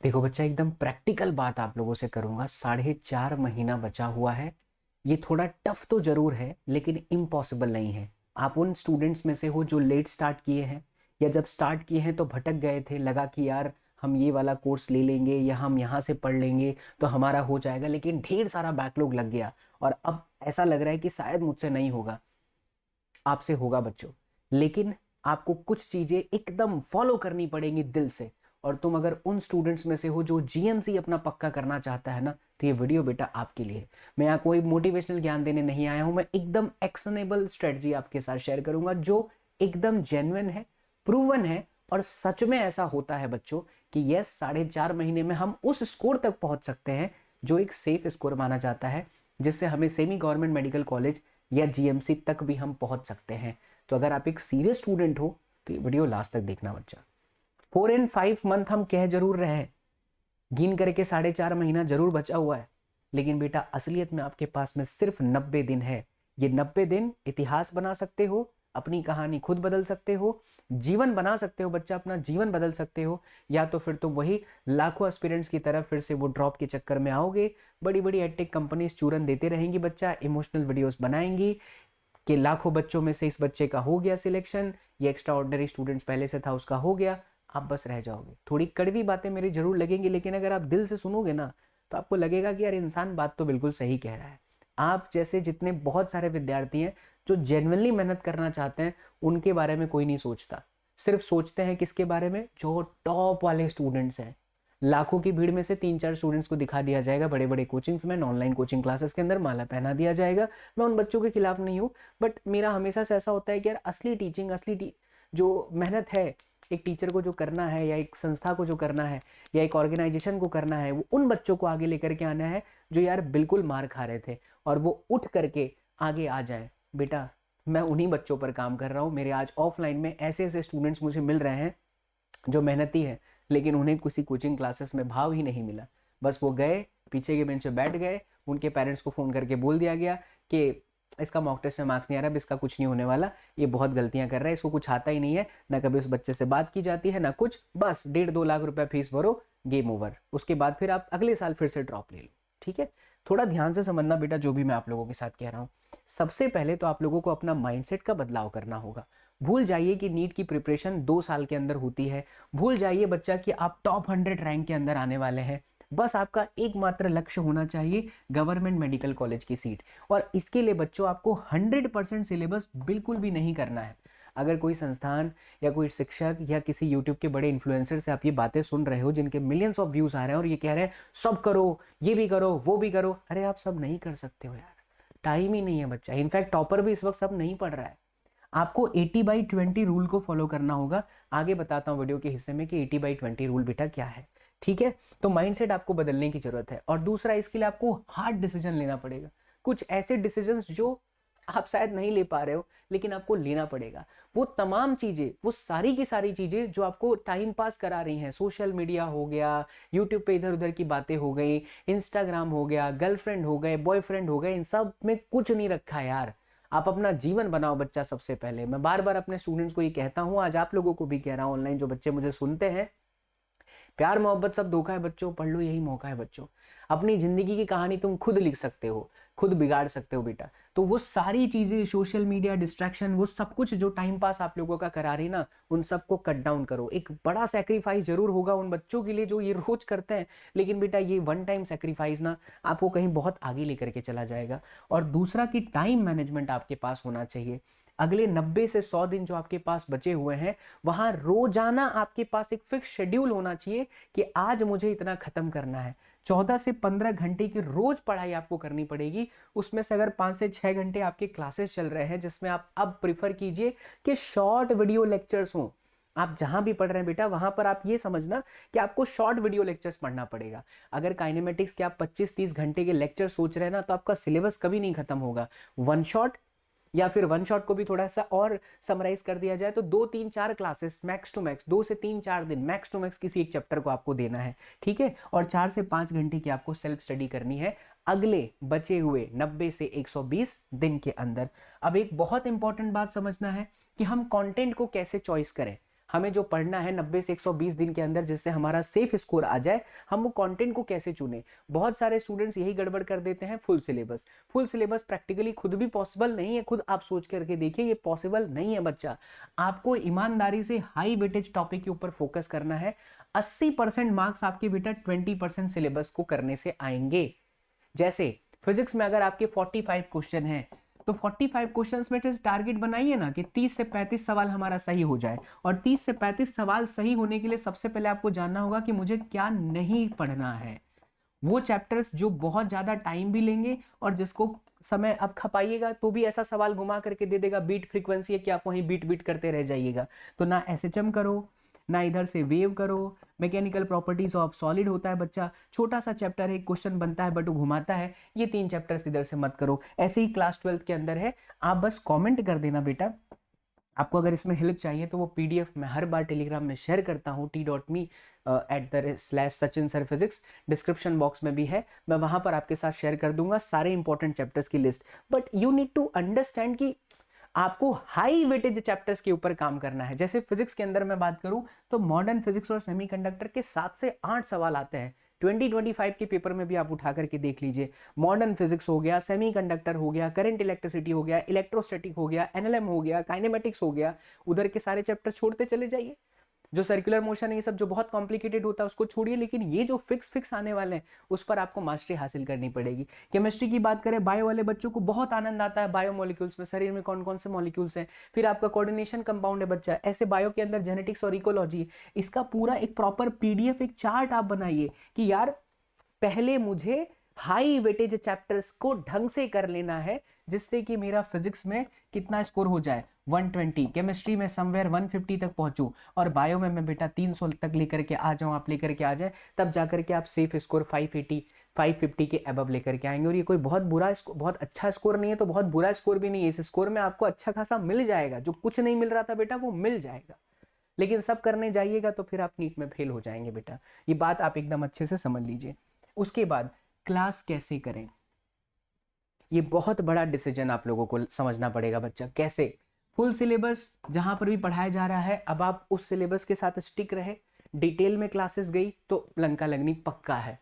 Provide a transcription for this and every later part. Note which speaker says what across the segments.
Speaker 1: देखो बच्चा, एकदम प्रैक्टिकल बात आप लोगों से करूंगा। 4.5 महीना बचा हुआ है। ये थोड़ा टफ तो जरूर है, लेकिन इम्पॉसिबल नहीं है। आप उन स्टूडेंट्स में से हो जो लेट स्टार्ट किए हैं, या जब स्टार्ट किए हैं तो भटक गए थे, लगा कि यार हम ये वाला कोर्स ले लेंगे या हम यहाँ से पढ़ लेंगे तो हमारा हो जाएगा, लेकिन ढेर सारा बैकलॉग लग गया और अब ऐसा लग रहा है कि शायद मुझसे नहीं होगा। आपसे होगा बच्चों, लेकिन आपको कुछ चीजें एकदम फॉलो करनी पड़ेंगी दिल से। और तुम अगर उन स्टूडेंट्स में से हो जो जीएमसी अपना पक्का करना चाहता है ना, तो ये वीडियो बेटा आपके लिए है। मैं यहाँ कोई मोटिवेशनल ज्ञान देने नहीं आया हूं, मैं एकदम एक्शनेबल स्ट्रेटजी आपके साथ शेयर करूंगा जो एकदम जेन्युइन है, प्रूवन है। और सच में ऐसा होता है बच्चों कि यस, 4.5 महीने में हम उस स्कोर तक पहुंच सकते हैं जो एक सेफ स्कोर माना जाता है, जिससे हमें सेमी गवर्नमेंट मेडिकल कॉलेज या जीएमसी तक भी हम पहुंच सकते हैं। तो अगर आप एक सीरियस स्टूडेंट हो तो ये वीडियो लास्ट तक देखना बच्चा। 4 and 5 मंथ हम कह जरूर रहे हैं, गिन करके 4.5 महीना जरूर बचा हुआ है, लेकिन बेटा असलियत में आपके पास में सिर्फ 90 दिन है। ये 90 दिन इतिहास बना सकते हो, अपनी कहानी खुद बदल सकते हो, जीवन बना सकते हो बच्चा, अपना जीवन बदल सकते हो। या तो फिर तुम वही लाखों एस्पिरेंट्स की तरफ फिर से वो ड्रॉप के चक्कर में आओगे। बड़ी बड़ी एडटेक कंपनीज चूरन देते रहेंगी बच्चा, इमोशनल वीडियोस बनाएंगी कि लाखों बच्चों में से इस बच्चे का हो गया सिलेक्शन, ये एक्स्ट्रा ऑर्डिनरी स्टूडेंट्स पहले से था उसका हो गया। आप बस रह जाओगे। थोड़ी कड़वी बातें मेरी जरूर लगेंगी, लेकिन अगर आप दिल से सुनोगे ना तो आपको लगेगा कि यार इंसान बात तो बिल्कुल सही कह रहा है। आप जैसे जितने बहुत सारे विद्यार्थी हैं जो जेन्युइनली मेहनत करना चाहते हैं, उनके बारे में कोई नहीं सोचता। सिर्फ सोचते हैं किसके बारे में? जो टॉप वाले स्टूडेंट्स हैं। लाखों की भीड़ में से 3-4 स्टूडेंट्स को दिखा दिया जाएगा बड़े बड़े कोचिंग्स में, ऑनलाइन कोचिंग क्लासेस के अंदर माला पहना दिया जाएगा। मैं उन बच्चों के खिलाफ नहीं हूँ, बट मेरा हमेशा से ऐसा होता है कि यार असली टीचिंग, जो मेहनत है एक टीचर को जो करना है, या एक संस्था को जो करना है, या एक ऑर्गेनाइजेशन को करना है, वो उन बच्चों को आगे लेकर के आना है जो यार बिल्कुल मार खा रहे थे और वो उठ करके आगे आ जाए। बेटा मैं उन्हीं बच्चों पर काम कर रहा हूँ। मेरे आज ऑफलाइन में ऐसे ऐसे स्टूडेंट्स मुझे मिल रहे हैं जो मेहनती है, लेकिन उन्हें किसी कोचिंग क्लासेस में भाव ही नहीं मिला। बस वो गए, पीछे के बेंच पे बैठ गए, उनके पेरेंट्स को फ़ोन करके बोल दिया गया कि इसका मॉक टेस्ट में मार्क्स नहीं आ रहा, अब इसका कुछ नहीं होने वाला, ये बहुत गलतियां कर रहा है, इसको कुछ आता ही नहीं है। ना कभी उस बच्चे से बात की जाती है ना कुछ, बस 1.5-2 लाख रुपए फीस भरो, गेम ओवर। उसके बाद फिर आप अगले साल फिर से ड्रॉप ले लो। ठीक है, थोड़ा ध्यान से समझना बेटा जो भी मैं आप लोगों के साथ कह रहा हूँ। सबसे पहले तो आप लोगों को अपना माइंडसेट का बदलाव करना होगा। भूल जाइए कि नीट की प्रिपरेशन 2 साल के अंदर होती है। भूल जाइए बच्चा कि आप टॉप 100 रैंक के अंदर आने वाले हैं। बस आपका एकमात्र लक्ष्य होना चाहिए गवर्नमेंट मेडिकल कॉलेज की सीट। और इसके लिए बच्चों आपको 100% सिलेबस बिल्कुल भी नहीं करना है। अगर कोई संस्थान या कोई शिक्षक या किसी यूट्यूब के बड़े इन्फ्लुएंसर से आप ये बातें सुन रहे हो जिनके मिलियंस ऑफ व्यूज आ रहे हैं और ये कह रहे हैं सब करो, ये भी करो, वो भी करो, अरे आप सब नहीं कर सकते हो यार, टाइम ही नहीं है बच्चा। इनफैक्ट टॉपर भी इस वक्त सब नहीं पढ़ रहा है। आपको 80/20 रूल को फॉलो करना होगा। आगे बताता हूं वीडियो के हिस्से में कि 80/20 रूल बेटा क्या है। ठीक है, तो माइंडसेट आपको बदलने की जरूरत है। और दूसरा, इसके लिए आपको हार्ड डिसीजन लेना पड़ेगा। कुछ ऐसे डिसीजंस जो आप शायद नहीं ले पा रहे हो, लेकिन आपको लेना पड़ेगा। वो तमाम चीजें, वो सारी की सारी चीजें जो आपको टाइम पास करा रही हैं, सोशल मीडिया हो गया, यूट्यूब पे इधर उधर की बातें हो गई, इंस्टाग्राम हो गया, गर्लफ्रेंड हो गए, बॉयफ्रेंड हो गए, इन सब में कुछ नहीं रखा यार। आप अपना जीवन बनाओ बच्चा। सबसे पहले मैं बार बार अपने स्टूडेंट्स को ये कहता हूं, आज आप लोगों को भी कह रहा हूं, ऑनलाइन जो बच्चे मुझे सुनते हैं, प्यार मोहब्बत सब धोखा है बच्चों, पढ़ लो, यही मौका है बच्चों। अपनी जिंदगी की कहानी तुम खुद लिख सकते हो, खुद बिगाड़ सकते हो बेटा। तो वो सारी चीजें, सोशल मीडिया डिस्ट्रैक्शन, वो सब कुछ जो टाइम पास आप लोगों का करा रही ना, उन सबको कट डाउन करो। एक बड़ा सेक्रीफाइस जरूर होगा उन बच्चों के लिए जो ये रोज करते हैं, लेकिन बेटा ये वन टाइम सेक्रीफाइस ना आपको कहीं बहुत आगे लेकर के चला जाएगा। और दूसरा कि टाइम मैनेजमेंट आपके पास होना चाहिए। अगले 90 से 100 दिन जो आपके पास बचे हुए हैं, वहां रोजाना आपके पास एक फिक्स शेड्यूल होना चाहिए कि आज मुझे इतना खत्म करना है। 14 से 15 घंटे की रोज पढ़ाई आपको करनी पड़ेगी। उसमें से अगर 5 से 6 घंटे आपके क्लासेस चल रहे हैं, जिसमें आप अब प्रिफर कीजिए कि शॉर्ट वीडियो लेक्चर्स हों। आप जहां भी पढ़ रहे हैं बेटा, वहां पर आप ये समझना कि आपको शॉर्ट वीडियो लेक्चर्स पढ़ना पड़ेगा। अगर काइनेमेटिक्स के आप 25-30 घंटे के लेक्चर सोच रहे हैं ना, तो आपका सिलेबस कभी नहीं खत्म होगा। वन शॉट, या फिर वन शॉट को भी थोड़ा सा और समराइज कर दिया जाए तो 2-3-4 क्लासेस मैक्स टू मैक्स, 2 से 3-4 दिन मैक्स टू मैक्स किसी एक चैप्टर को आपको देना है। ठीक है, और 4 से 5 घंटे की आपको सेल्फ स्टडी करनी है अगले बचे हुए 90 से 120 दिन के अंदर। अब एक बहुत इंपॉर्टेंट बात समझना है कि हम कंटेंट को कैसे चॉइस करें। हमें जो पढ़ना है 90 से 120 दिन के अंदर, जिससे हमारा सेफ स्कोर आ जाए, हम वो कंटेंट को कैसे चुने। बहुत सारे स्टूडेंट्स यही गड़बड़ कर देते हैं, फुल सिलेबस प्रैक्टिकली खुद भी पॉसिबल नहीं है। खुद आप सोच करके देखिए, ये पॉसिबल नहीं है बच्चा। आपको ईमानदारी से हाई वेटेज टॉपिक के ऊपर फोकस करना है। 80% मार्क्स आपके बेटा 20% सिलेबस को करने से आएंगे। जैसे फिजिक्स में अगर आपके 45 क्वेश्चन हैं, तो 45 क्वेश्चंस में टारगेट बनाइए ना कि 30 से 35 सवाल हमारा सही हो जाए। और 30 से 35 सवाल सही होने के लिए सबसे पहले आपको जानना होगा कि मुझे क्या नहीं पढ़ना है। वो चैप्टर्स जो बहुत ज्यादा टाइम भी लेंगे और जिसको समय अब खपाइएगा तो भी ऐसा सवाल घुमा करके दे देगा, बीट फ्रीक्वेंसी है, कि आप वहीं बीट बीट करते रह जाइएगा। तो ना एसएचएम करो, ना इधर से वेव करो। मैकेनिकल प्रॉपर्टीज ऑफ सॉलिड होता है बच्चा, छोटा सा चैप्टर है, क्वेश्चन बनता है बट वो घुमाता है। ये 3 चैप्टर्स इधर से मत करो। ऐसे ही क्लास 12 के अंदर है। आप बस कमेंट कर देना बेटा। आपको अगर इसमें हेल्प चाहिए तो वो पीडीएफ मैं हर बार टेलीग्राम में शेयर करता हूँ, t.me/Sachin Sir Physics, description box में भी है। मैं वहां पर आपके साथ शेयर कर दूंगा सारे इंपॉर्टेंट चैप्टर्स की list. But you need to understand कि आपको हाई वेटेज चैप्टर्स के ऊपर काम करना है। जैसे फिजिक्स के अंदर मैं बात करूं तो मॉडर्न फिजिक्स और सेमीकंडक्टर के 7 से 8 सवाल आते हैं। 2025 के पेपर में भी आप उठा करके देख लीजिए। मॉडर्न फिजिक्स हो गया, सेमीकंडक्टर हो गया, करंट इलेक्ट्रिसिटी हो गया, इलेक्ट्रोस्टैटिक हो गया, एनएलएम हो गया, काइनेमेटिक्स हो गया। उधर के सारे चैप्टर छोड़ते चले जाइए। जो सर्कुलर मोशन है, ये सब जो बहुत कॉम्प्लिकेटेड होता है उसको छोड़िए, लेकिन ये जो फिक्स आने वाले हैं उस पर आपको मास्टरी हासिल करनी पड़ेगी। केमिस्ट्री की बात करें, बायो वाले बच्चों को बहुत आनंद आता है बायो मॉलिक्यूल्स में, शरीर में कौन कौन से मॉलिक्यूल्स हैं। फिर आपका कोऑर्डिनेशन कंपाउंड है बच्चा, ऐसे बायो के अंदर जेनेटिक्स और इकोलॉजी, इसका पूरा एक प्रॉपर पीडीएफ, एक चार्ट आप बनाइए कि यार पहले मुझे हाई वेटेज चैप्टर्स को ढंग से कर लेना है, जिससे कि मेरा फिजिक्स में कितना स्कोर हो जाए 120, केमिस्ट्री में समवेयर 150 तक पहुंचूं, और बायो में मैं बेटा 300 तक लेकर के आ जाऊं, आप लेकर के आ जाए, तब जाकर के आप सेफ स्कोर 580 550 के अबव लेकर के आएंगे। और ये कोई बहुत अच्छा स्कोर नहीं है, तो बहुत बुरा स्कोर भी नहीं है। इस स्कोर में आपको अच्छा खासा मिल जाएगा, जो कुछ नहीं मिल रहा था बेटा वो मिल जाएगा। लेकिन सब करने जाइएगा तो फिर आप नीट में फेल हो जाएंगे बेटा। ये बात आप एकदम अच्छे से समझ लीजिए। उसके बाद क्लास कैसे करें, ये बहुत बड़ा डिसीजन आप लोगों को समझना पड़ेगा बच्चा। कैसे? फुल सिलेबस जहां पर भी पढ़ाया जा रहा है, अब आप उस सिलेबस के साथ स्टिक रहे। डिटेल में क्लासेस गई तो लंका लगनी पक्का है।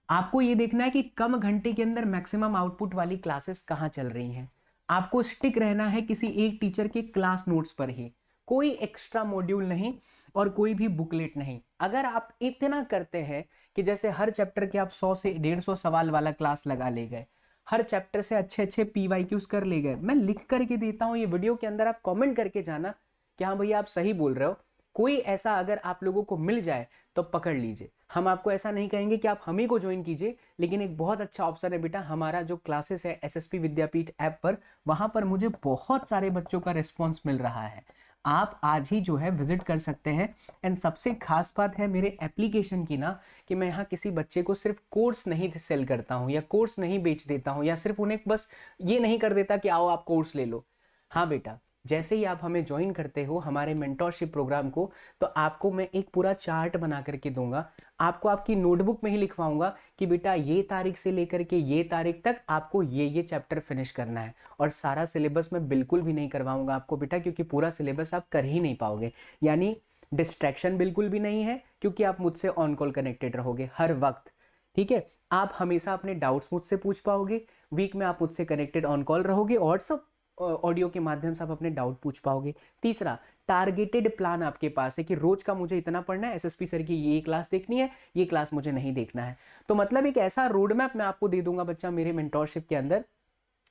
Speaker 1: आपको ये देखना है कि कम घंटे के अंदर मैक्सिमम आउटपुट वाली क्लासेस कहां चल रही हैं। आपको स्टिक रहना है किसी एक टीचर के क्लास नोट्स पर ही, कोई एक्स्ट्रा मॉड्यूल नहीं और कोई भी बुकलेट नहीं। अगर आप इतना करते हैं कि जैसे हर चैप्टर के आप 100 से 150 सवाल वाला क्लास लगा ले गए, हर चैप्टर से अच्छे अच्छे पीवाईक्यूज कर ले गए, मैं लिख करके देता हूं ये वीडियो के अंदर, आप कमेंट करके जाना कि हाँ भैया आप सही बोल रहे हो। कोई ऐसा अगर आप लोगों को मिल जाए तो पकड़ लीजिए। हम आपको ऐसा नहीं कहेंगे कि आप हम ही को ज्वाइन कीजिए, लेकिन एक बहुत अच्छा ऑप्शन है बेटा हमारा जो क्लासेस है एसएसपी विद्यापीठ ऐप पर, वहां पर मुझे बहुत सारे बच्चों का रिस्पॉन्स मिल रहा है। आप आज ही जो है विजिट कर सकते हैं। एंड सबसे खास बात है मेरे एप्लीकेशन की ना, कि मैं यहाँ किसी बच्चे को सिर्फ कोर्स नहीं सेल करता हूँ या कोर्स नहीं बेच देता हूँ, या सिर्फ उन्हें बस ये नहीं कर देता कि आओ आप कोर्स ले लो। हाँ बेटा, जैसे ही आप हमें ज्वाइन करते हो हमारे मेंटोरशिप प्रोग्राम को, तो आपको मैं एक पूरा चार्ट बना करके दूंगा। आपको आपकी नोटबुक में ही लिखवाऊंगा कि बेटा ये तारीख से लेकर के ये तारीख तक आपको ये चैप्टर फिनिश करना है। और सारा सिलेबस मैं बिल्कुल भी नहीं करवाऊंगा आपको बेटा, क्योंकि पूरा सिलेबस आप कर ही नहीं पाओगे। यानी डिस्ट्रैक्शन बिल्कुल भी नहीं है, क्योंकि आप मुझसे ऑन कॉल कनेक्टेड रहोगे हर वक्त। ठीक है, आप हमेशा अपने डाउट्स मुझसे पूछ पाओगे, वीक में आप मुझसे कनेक्टेड ऑन कॉल रहोगे, और सब ऑडियो के माध्यम से आप अपने डाउट पूछ पाओगे। तीसरा, टारगेटेड प्लान आपके पास है कि रोज का मुझे इतना पढ़ना है, एसएसपी सर की ये क्लास देखनी है, ये क्लास मुझे नहीं देखना है। तो मतलब एक ऐसा रोड मैप मैं आपको दे दूंगा बच्चा मेरे मेंटोरशिप के अंदर।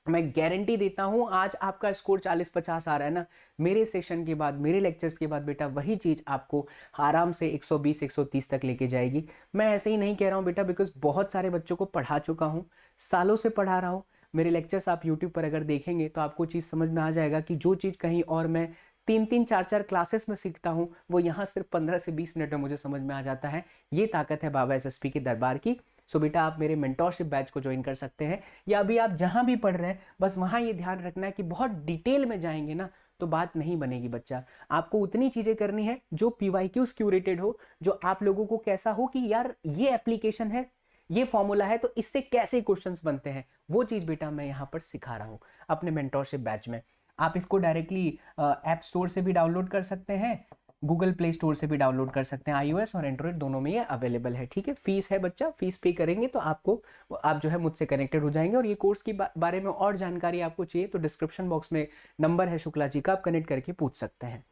Speaker 1: मैं गारंटी देता हूं, आज आपका स्कोर 40-50 आ रहा है ना, मेरे सेशन के बाद, मेरे लेक्चर्स के बाद बेटा वही चीज आपको आराम से 120-130 तक लेके जाएगी। मैं ऐसे ही नहीं कह रहा हूं बेटा, बिकॉज बहुत सारे बच्चों को पढ़ा चुका हूं, सालों से पढ़ा रहा हूं। मेरे लेक्चर्स आप यूट्यूब पर अगर देखेंगे तो आपको चीज़ समझ में आ जाएगा कि जो चीज़ कहीं और मैं 3-3, 4-4 क्लासेस में सीखता हूं, वो यहाँ सिर्फ 15 से 20 मिनट में मुझे समझ में आ जाता है। ये ताकत है बाबा एसएसपी के दरबार की। सो बेटा आप मेरे मेंटोरशिप बैच को ज्वाइन कर सकते हैं, या अभी आप जहां भी पढ़ रहे हैं बस वहां ये ध्यान रखना है कि बहुत डिटेल में जाएंगे ना तो बात नहीं बनेगी बच्चा। आपको उतनी चीजें करनी है जो पीवाईक्यूज क्यूरेटेड हो, जो आप लोगों को कैसा हो कि यार ये एप्लीकेशन है, ये फॉर्मूला है, तो इससे कैसे क्वेश्चंस बनते हैं, वो चीज बेटा मैं यहाँ पर सिखा रहा हूँ अपने मेंटोरशिप बैच में। आप इसको डायरेक्टली ऐप स्टोर से भी डाउनलोड कर सकते हैं, गूगल प्ले स्टोर से भी डाउनलोड कर सकते हैं, iOS और एंड्रॉइड दोनों में ये अवेलेबल है। ठीक है, फीस है बच्चा, फीस पे करेंगे तो आपको, आप जो है मुझसे कनेक्टेड हो जाएंगे। और ये कोर्स की बारे में और जानकारी आपको चाहिए तो डिस्क्रिप्शन बॉक्स में नंबर है शुक्ला जी का, आप कनेक्ट करके पूछ सकते हैं।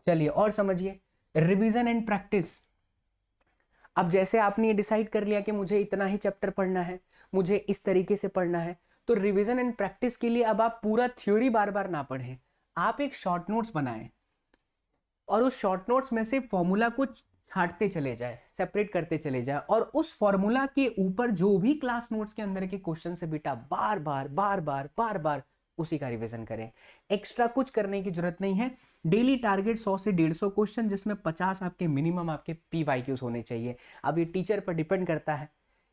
Speaker 1: चलिए और समझिए, रिवीजन एंड प्रैक्टिस। अब जैसे आपने ये डिसाइड कर लिया कि मुझे इतना ही चैप्टर पढ़ना है, मुझे इस तरीके से पढ़ना है, तो रिवीजन एंड प्रैक्टिस के लिए अब आप पूरा थ्योरी बार बार ना पढ़ें, आप एक शॉर्ट नोट्स बनाएं और उस शॉर्ट नोट्स में से फॉर्मूला को छांटते चले जाए, सेपरेट करते चले जाए, और उस फॉर्मूला के ऊपर जो भी क्लास नोट्स के अंदर के क्वेश्चन से बेटा बार बार बार बार बार बार उसी का रिवीजन करें। एक्स्ट्रा कुछ करने की जरूरत नहीं है। डेली टारगेट 100 से 150 क्वेश्चन, जिसमें 50 आपके मिनिमम आपके PYQs होने चाहिए। अब ये टीचर पर डिपेंड करता है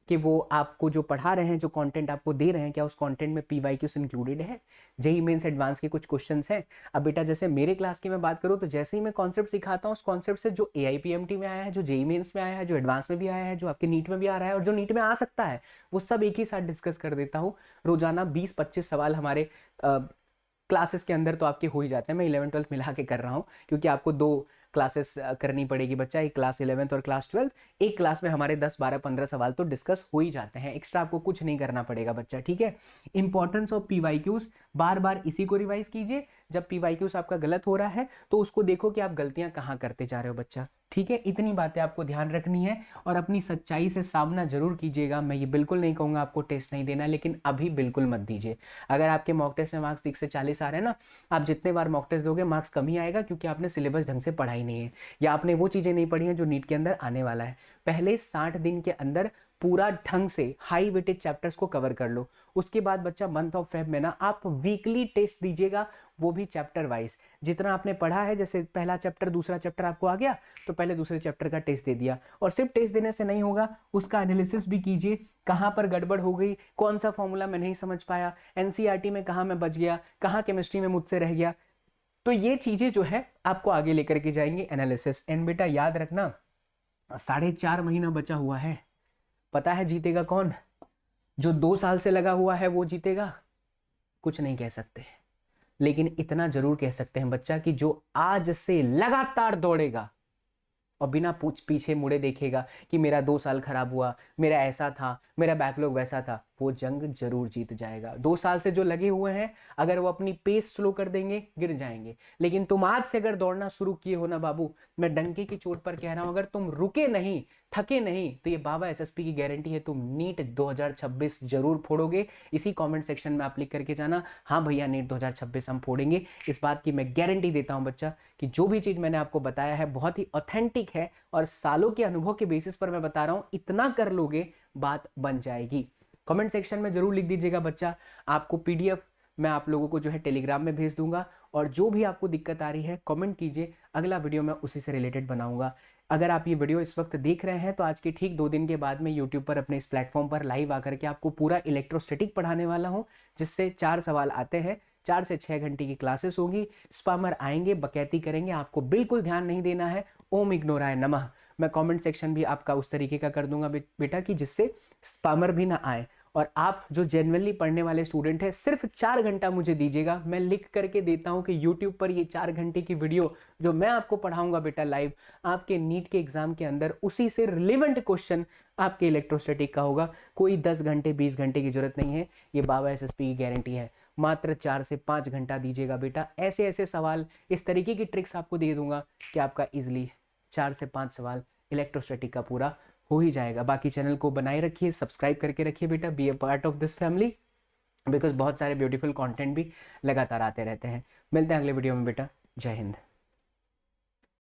Speaker 1: कि वो आपको जो पढ़ा रहे हैं, जो कंटेंट आपको दे रहे हैं, क्या उस कंटेंट में PYQs इंक्लूडेड है। जेईई मेंस एडवांस के कुछ क्वेश्चंस हैं। अब बेटा जैसे मेरे क्लास की मैं बात करूँ तो जैसे ही मैं कॉन्सेप्ट सिखाता हूँ, उस कॉन्सेप्ट से जो AIPMT में आया है, जो जेईई मेंस में आया है, जो एडवांस में भी आया है, जो आपके नीट में भी आ रहा है और जो नीट में आ सकता है, वो सब एक ही साथ डिस्कस कर देता हूँ। रोजाना 20-25 सवाल हमारे क्लासेस के अंदर तो आपके हो ही जाते हैं। मैं 11th-12th मिला के कर रहा हूँ, क्योंकि आपको 2 क्लासेस करनी पड़ेगी बच्चा, एक क्लास 11th और क्लास 12th। एक क्लास में हमारे 10, 12, 15 सवाल तो डिस्कस हो ही जाते हैं, एक्स्ट्रा आपको कुछ नहीं करना पड़ेगा बच्चा। ठीक है, इंपॉर्टेंस ऑफ PYQs, बार बार इसी को रिवाइज कीजिए। जब PYQs आपका गलत हो रहा है तो उसको देखो कि आप गलतियां कहाँ करते जा रहे हो बच्चा। ठीक है, इतनी बातें आपको ध्यान रखनी है और अपनी सच्चाई से सामना जरूर कीजिएगा। मैं ये बिल्कुल नहीं कहूँगा आपको टेस्ट नहीं देना, लेकिन अभी बिल्कुल मत दीजिए। अगर आपके मॉक टेस्ट में मार्क्स 30 से 40 आ रहे हैं ना, आप जितने बार मॉक टेस्ट दोगे मार्क्स कम ही आएगा, क्योंकि आपने सिलेबस ढंग से पढ़ा ही नहीं है, या आपने वो चीज़ें नहीं पढ़ी हैं जो नीट के अंदर आने वाला है। पहले 60 दिन के अंदर पूरा ढंग से हाई वेटेज चैप्टर्स को कवर कर लो। उसके बाद बच्चा मंथ ऑफ फेब में ना आप वीकली टेस्ट दीजिएगा, वो भी चैप्टर वाइज। जितना आपने पढ़ा है, जैसे पहला चैप्टर दूसरा चैप्टर आपको आ गया तो पहले दूसरे चैप्टर का टेस्ट दे दिया। और सिर्फ टेस्ट देने से नहीं होगा, उसका एनालिसिस भी कीजिए, कहाँ पर गड़बड़ हो गई, कौन सा फॉर्मूला मैं नहीं समझ पाया, NCERT में कहाँ मैं बच गया, कहाँ केमिस्ट्री में मुझसे रह गया। तो ये चीजें जो है आपको आगे लेकर के जाएंगे एनालिसिस। एंड बेटा याद रखना, 4.5 महीना बचा हुआ है। पता है जीतेगा कौन? जो 2 साल से लगा हुआ है वो जीतेगा? कुछ नहीं कह सकते, लेकिन इतना जरूर कह सकते हैं बच्चा कि जो आज से लगातार दौड़ेगा और बिना पीछे मुड़े देखेगा कि मेरा 2 साल खराब हुआ, मेरा ऐसा था, मेरा बैकलॉग वैसा था, वो जंग जरूर जीत जाएगा। 2 साल से जो लगे हुए हैं, अगर वो अपनी पेस स्लो कर देंगे गिर जाएंगे। लेकिन तुम आज से अगर दौड़ना शुरू किए हो ना बाबू, मैं डंके की चोट पर कह रहा हूं, अगर तुम रुके नहीं, थके नहीं, तो ये बाबा SSP की गारंटी है, तुम नीट 2026 जरूर फोड़ोगे। इसी कमेंट सेक्शन में आप लिख करके जाना, हाँ भैया नीट 2026 हम फोड़ेंगे। इस बात की मैं गारंटी देता हूं बच्चा कि जो भी चीज मैंने आपको बताया है बहुत ही ऑथेंटिक है और सालों के अनुभव के बेसिस पर मैं बता रहा हूं। इतना कर लोगे बात बन जाएगी। कमेंट सेक्शन में जरूर लिख दीजिएगा बच्चा। आपको PDF मैं आप लोगों को जो है टेलीग्राम में भेज दूंगा, और जो भी आपको दिक्कत आ रही है कमेंट कीजिए, अगला वीडियो मैं उसी से रिलेटेड बनाऊंगा। अगर आप ये वीडियो इस वक्त देख रहे हैं तो आज के ठीक 2 दिन के बाद मैं यूट्यूब पर अपने इस प्लेटफॉर्म पर लाइव आकर के आपको पूरा इलेक्ट्रोस्टैटिक पढ़ाने वाला हूँ, जिससे 4 सवाल आते हैं, 4 से 6 घंटे की क्लासेस होगी। स्पैमर आएंगे, बकैती करेंगे, आपको बिल्कुल ध्यान नहीं देना है। ओम इग्नोराय नमः। मैं कमेंट सेक्शन भी आपका उस तरीके का कर दूंगा बेटा कि जिससे स्पैमर भी ना आए। और आप जो जेन्युइनली पढ़ने वाले स्टूडेंट हैं, सिर्फ 4 घंटा मुझे दीजिएगा, मैं लिख करके देता हूं कि YouTube पर ये 4 घंटे की वीडियो जो मैं आपको पढ़ाऊंगा बेटा लाइव, आपके नीट के एग्जाम के अंदर उसी से रिलेवेंट क्वेश्चन आपके इलेक्ट्रोस्टैटिक का होगा। कोई 10 घंटे 20 घंटे की जरूरत नहीं है, ये बाबा SSP की गारंटी है। मात्र 4 से 5 घंटा दीजिएगा बेटा, ऐसे ऐसे सवाल, इस तरीके की ट्रिक्स आपको दे दूंगा कि आपका इजिली 4 से 5 सवाल इलेक्ट्रोस्टैटिक का पूरा हो ही जाएगा। बाकी चैनल को बनाए रखिए, सब्सक्राइब करके रखिए बेटा, be a part of this family, because बहुत सारे ब्यूटीफुल कंटेंट भी लगातार आते रहते हैं। मिलते हैं अगले वीडियो में बेटा, जय हिंद।